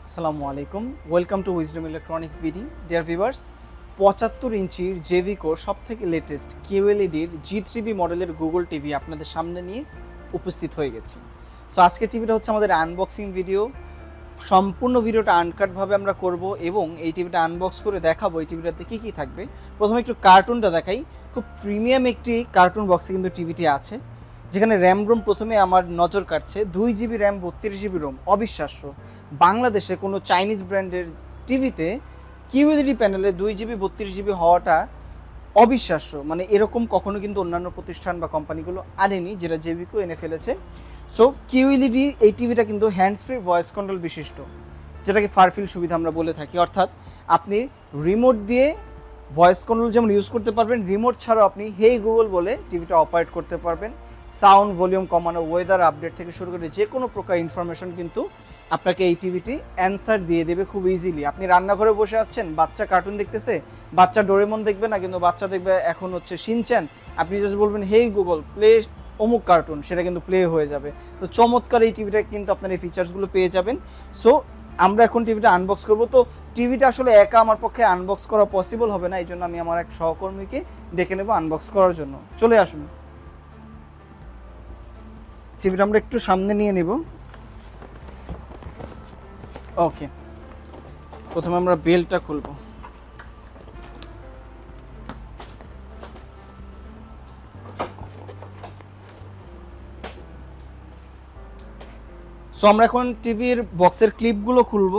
আসসালামু আলাইকুম, welcome to wisdom electronics BD. Dear viewers, 75 ইঞ্চির জেভিকো সব থেকে লেটেস্ট কিউএলইডির G3B মডেলের গুগল টিভি আপনাদের সামনে নিয়ে উপস্থিত হয়ে গেছি। সো আজকের টিভিটা হচ্ছে আমাদের আনবক্সিং ভিডিও। সম্পূর্ণ ভিডিওটা আনকাটভাবে আমরা করব এবং এই টিভিটা আনবক্স করে দেখাবো এই টিভিটাতে কী কী থাকবে। প্রথমে একটু কার্টুনটা দেখাই। খুব প্রিমিয়াম একটি কার্টুন বক্সে কিন্তু টিভিটি আছে, যেখানে র্যাম রোম প্রথমে আমার নজর কাটছে। 2 GB র্যাম, 32 GB রোম, অবিশ্বাস্য। বাংলাদেশে কোনো চাইনিজ ব্র্যান্ডের টিভিতে কিউএলইডি প্যানেলে 2 GB 32 GB হওয়াটা অবিশ্বাস্য। মানে এরকম কখনো কিন্তু অন্যান্য প্রতিষ্ঠান বা কোম্পানিগুলো আনেনি, যেটা জেভিকো এনে ফেলেছে। সো কিউএলইডি এই টিভিটা কিন্তু হ্যান্ডস ফ্রি ভয়েস কন্ট্রোল বিশিষ্ট, যেটাকে ফারফিল সুবিধা আমরা বলে থাকি। অর্থাৎ আপনি রিমোট দিয়ে ভয়েস কন্ট্রোল যেমন ইউজ করতে পারবেন, রিমোট ছাড়াও আপনি হেই গুগল বলে টিভিটা অপারেট করতে পারবেন। সাউন্ড ভলিউম কমানো, ওয়েদার আপডেট থেকে শুরু করে যে কোনো প্রকার ইনফরমেশন কিন্তু আপনাকে এই টিভিটি অ্যান্সার দিয়ে দেবে খুব ইজিলি। আপনি রান্নাঘরে বসে আছেন, বাচ্চা কার্টুন দেখতেছে, বাচ্চা ডোরেমন দেখবে না, কিন্তু বাচ্চা দেখবে এখন হচ্ছে শিনচ্যান। আপনি জাস্ট বলবেন হেই গুগল প্লে অমুক কার্টুন, সেটা কিন্তু প্লে হয়ে যাবে। তো চমৎকার এই টিভিটা কিন্তু আপনার এই ফিচার্সগুলো পেয়ে যাবেন। সো আমরা এখন টিভিটা আনবক্স করব। তো টিভিটা আসলে একা আমার পক্ষে আনবক্স করা পসিবল হবে না, এই জন্য আমি আমার এক সহকর্মীকে ডেকে নেব আনবক্স করার জন্য। চলে আসুন, টিভিটা আমরা একটু সামনে নিয়ে নেব। ওকে, প্রথমে আমরা বেলটা খুলব। সো আমরা এখন টিভির বক্সের ক্লিপগুলো খুলব।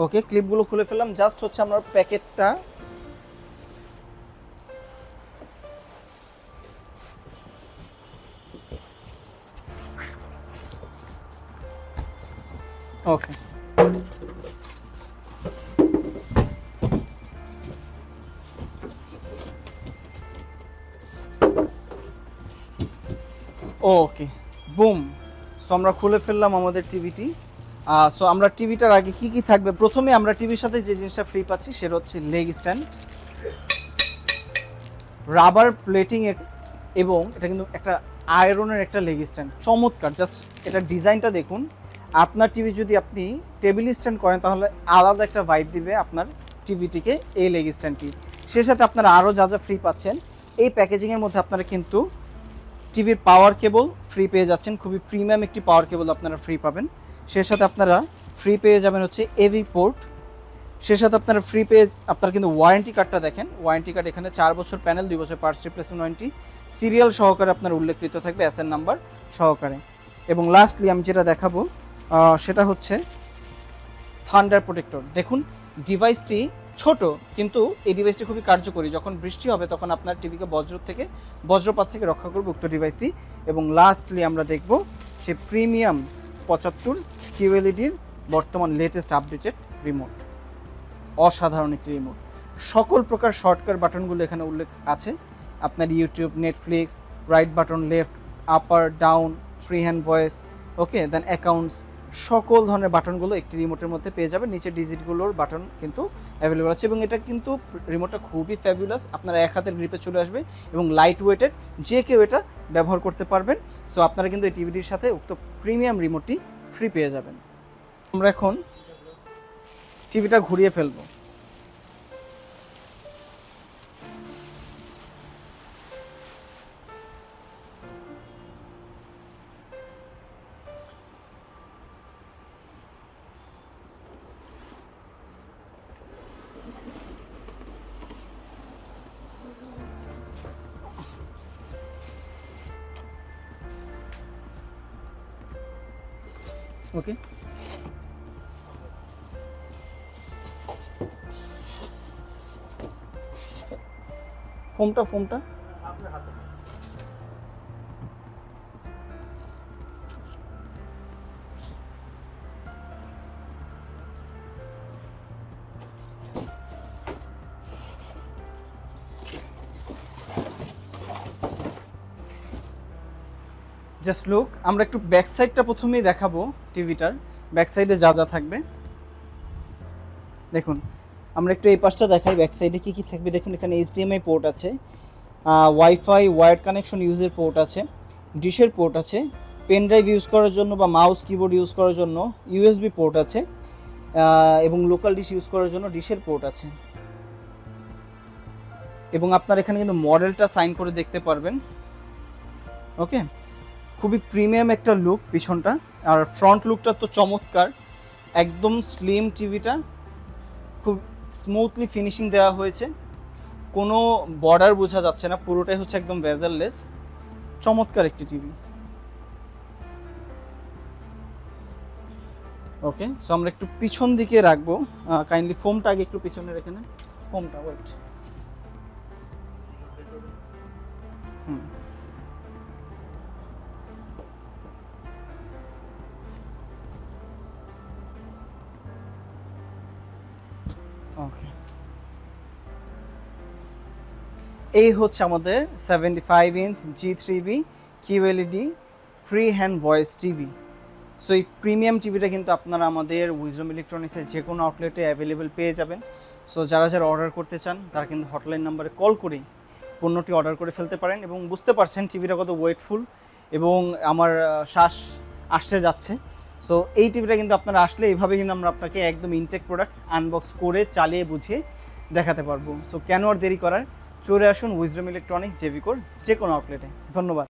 ওকে, ক্লিপগুলো খুলে ফেললাম। জাস্ট হচ্ছে আমরা প্যাকেটটা ওকে ওকে বুম। সো আমরা খুলে ফেললাম আমাদের টিভিটি। সো আমরা টিভিটার আগে কি কি থাকবে, প্রথমে আমরা টিভির সাথে যে জিনিসটা ফ্রি পাচ্ছি সেটা হচ্ছে লেগ স্ট্যান্ড, রাবার প্লেটিং, এবং এটা কিন্তু একটা আয়রনের একটা লেগ স্ট্যান্ড। চমৎকার, জাস্ট এটা ডিজাইনটা দেখুন। আপনার টিভি যদি আপনি টেবিল স্ট্যান্ড করেন তাহলে আলাদা একটা ভাইব দিবে আপনার টিভিটিকে এই লেগ স্ট্যান্ডটি। সে সাথে আপনারা আরও যা যা ফ্রি পাচ্ছেন এই প্যাকেজিংয়ের মধ্যে, আপনারা কিন্তু টিভির পাওয়ার কেবল ফ্রি পেয়ে যাচ্ছেন। খুবই প্রিমিয়াম একটি পাওয়ার কেবল আপনারা ফ্রি পাবেন। সে সাথে আপনারা ফ্রি পেয়ে যাবেন হচ্ছে এভি পোর্ট। সে সাথে আপনারা ফ্রি পেয়ে আপনারা কিন্তু ওয়ারেন্টি কার্ডটা দেখেন। ওয়ারেন্টি কার্ড এখানে 4 বছর প্যানেল, 2 বছর পার্টস রিপ্লেসমেন্ট ওয়ারেন্টি, সিরিয়াল সহকারে আপনার উল্লেখিত থাকবে, এসএন নাম্বার সহকারে। এবং লাস্টলি আমি যেটা দেখাবো সেটা হচ্ছে থান্ডার প্রোটেক্টর। দেখুন ডিভাইসটি ছোট, কিন্তু এই ডিভাইসটি খুবই কার্যকরী। যখন বৃষ্টি হবে তখন আপনার টিভিকে বজ্রপাত থেকে রক্ষা করবে উক্ত ডিভাইসটি। এবং লাস্টলি আমরা দেখব সে প্রিমিয়াম 75 কিউএলইডির বর্তমান লেটেস্ট আপডেটেড রিমোট। অসাধারণ একটি রিমোট, সকল প্রকার শর্টকাট বাটনগুলো এখানে উল্লেখ আছে। আপনার YouTube, Netflix, right button, left, upper, down, free hand voice, okay, then accounts, সকল ধরনের বাটনগুলো একটি রিমোটের মধ্যে পেয়ে যাবেন। নিচে ডিজিটগুলোর বাটন কিন্তু অ্যাভেলেবল আছে। এবং এটা কিন্তু রিমোটটা খুবই ফ্যাবুলাস, আপনার এক হাতের গ্রিপে চলে আসবে এবং লাইট ওয়েটেড, যে কেউ এটা ব্যবহার করতে পারবেন। সো আপনারা কিন্তু এই টিভিটির সাথে উক্ত প্রিমিয়াম রিমোটটি ফ্রি পেয়ে যাবেন। আমরা এখন টিভিটা ঘুরিয়ে ফেলবো। ওকে, ফোমটা জাস্ট লুক। আমরা একটু ব্যাক সাইডটা প্রথমেই দেখাবো। টিভিটার ব্যাক সাইডে যা যা থাকবে দেখুন। আমরা একটু এই পাশটা দেখাই, ব্যাক সাইডে কী কী থাকবে। দেখুন এখানে এইচডিএমআই পোর্ট আছে, ওয়াইফাই ওয়ার্ড কানেকশন ইউজের পোর্ট আছে, ডিশের পোর্ট আছে, পেন ড্রাইভ ইউজ করার জন্য বা মাউস কিবোর্ড ইউজ করার জন্য ইউএসবি পোর্ট আছে, এবং লোকাল ডিশ ইউজ করার জন্য ডিশের পোর্ট আছে। এবং আপনার এখানে কিন্তু মডেলটা সাইন করে দেখতে পারবেন। ওকে, খুবই প্রিমিয়াম একটা লুক পিছনটা, আর ফ্রন্ট লুকটা তো চমৎকার, একদম স্লিম টিভিটা, খুব স্মুথলি ফিনিশিং দেওয়া হয়েছে, কোনো বর্ডার বোঝা যাচ্ছে না, পুরোটাই হচ্ছে একদম ভেজাললেস, চমৎকার একটি টিভি। ওকে, সো আমরা একটু পিছন দিকে রাখবো, কাইন্ডলি ফোমটা আগে একটু পিছনে রেখে নেন, ফোমটা ওয়েট। হুম, ওকে, এই হচ্ছে আমাদের 75 inch G3B QLED free hand voice TV. So এই প্রিমিয়াম টিভিটা কিন্তু আপনারা আমাদের উইজডম ইলেকট্রনিক্সের যে কোনো আউটলেটে অ্যাভেলেবেল পেয়ে যাবেন। সো যারা যারা অর্ডার করতে চান তারা কিন্তু হটলাইন নাম্বারে কল করেই পণ্যটি অর্ডার করে ফেলতে পারেন। এবং বুঝতে পারছেন টিভিটা কত ওয়েটফুল, এবং আমার শ্বাস আসতে যাচ্ছে। সো এই টিভিটা কিন্তু আপনারা আসলে এইভাবে কিন্তু আমরা আপনাকে একদম ইনটেক প্রোডাক্ট আনবক্স করে চালিয়ে বুঝিয়ে দেখাতে পারবো। সো কেন আর দেরি করার, চলে আসুন উইজডম ইলেকট্রনিক্স জেভিকোর যে কোনো আউটলেটে। ধন্যবাদ।